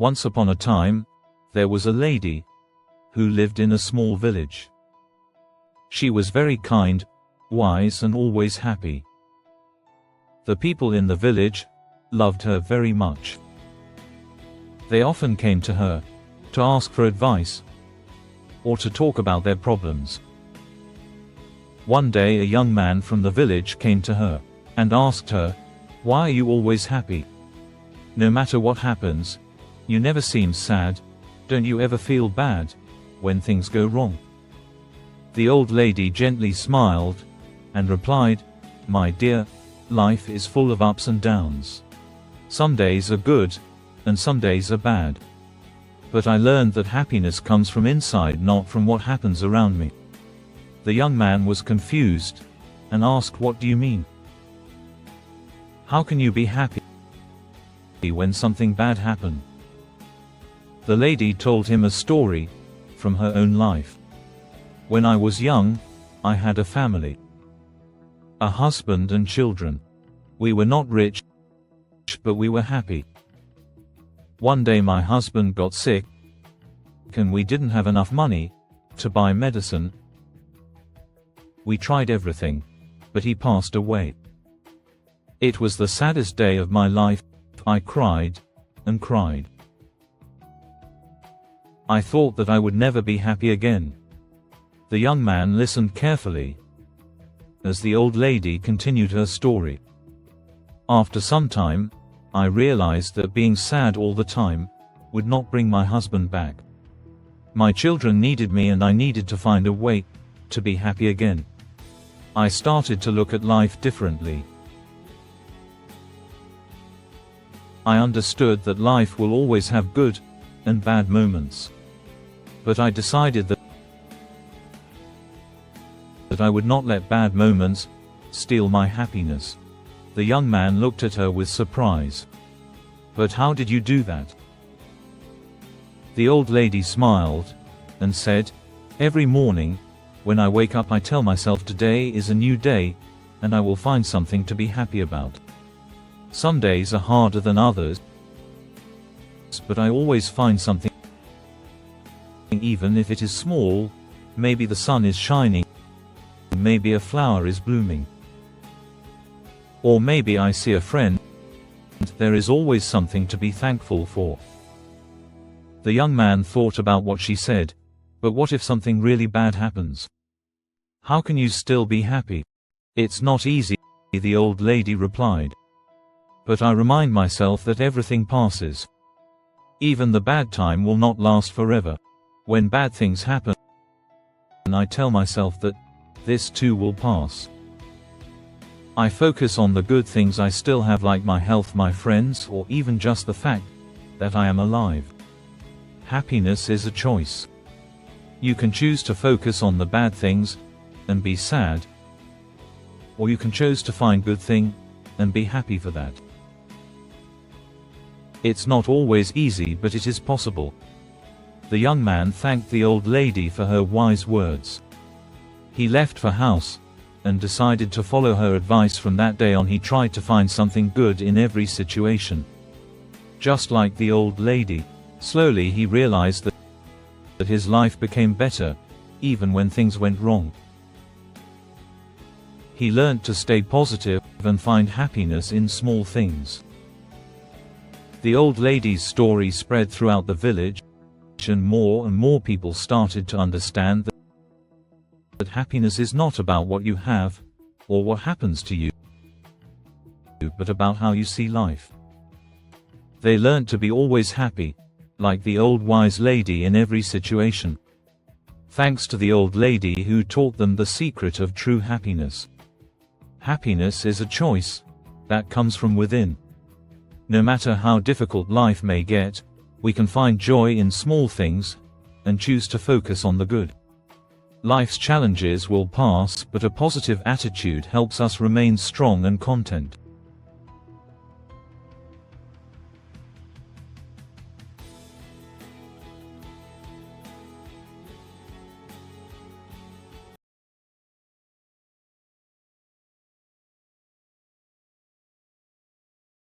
Once upon a time, there was a lady who lived in a small village. She was very kind, wise and always happy. The people in the village loved her very much. They often came to her to ask for advice or to talk about their problems. One day a young man from the village came to her and asked her, "Why are you always happy? No matter what happens, you never seem sad. Don't you ever feel bad when things go wrong?" The old lady gently smiled and replied, "My dear, life is full of ups and downs. Some days are good, and some days are bad. But I learned that happiness comes from inside, not from what happens around me." The young man was confused and asked, "What do you mean? How can you be happy when something bad happened?" The lady told him a story from her own life. "When I was young, I had a family, a husband and children. We were not rich, but we were happy. One day my husband got sick, and we didn't have enough money to buy medicine. We tried everything, but he passed away. It was the saddest day of my life. I cried and cried. I thought that I would never be happy again." The young man listened carefully as the old lady continued her story. "After some time, I realized that being sad all the time would not bring my husband back. My children needed me and I needed to find a way to be happy again. I started to look at life differently. I understood that life will always have good and bad moments. But I decided that I would not let bad moments steal my happiness." The young man looked at her with surprise. "But how did you do that?" The old lady smiled and said, "Every morning, when I wake up I tell myself today is a new day, and I will find something to be happy about. Some days are harder than others, but I always find something, even if it is small. Maybe the sun is shining, maybe a flower is blooming, or maybe I see a friend. There is always something to be thankful for." The young man thought about what she said. "But what if something really bad happens? How can you still be happy?" "It's not easy," the old lady replied. "But I remind myself that everything passes. Even the bad time will not last forever. When bad things happen, I tell myself that this too will pass. I focus on the good things I still have, like my health, my friends, or even just the fact that I am alive." Happiness is a choice. You can choose to focus on the bad things and be sad, or you can choose to find good thing and be happy for that. It's not always easy, but it is possible. The young man thanked the old lady for her wise words. He left for house and decided to follow her advice. From that day on, he tried to find something good in every situation. Just like the old lady, slowly he realized that his life became better, even when things went wrong. He learned to stay positive and find happiness in small things. The old lady's story spread throughout the village, and more people started to understand that happiness is not about what you have or what happens to you, but about how you see life. They learned to be always happy, like the old wise lady, in every situation. Thanks to the old lady who taught them the secret of true happiness. Happiness is a choice that comes from within. No matter how difficult life may get, we can find joy in small things and choose to focus on the good. Life's challenges will pass, but a positive attitude helps us remain strong and content.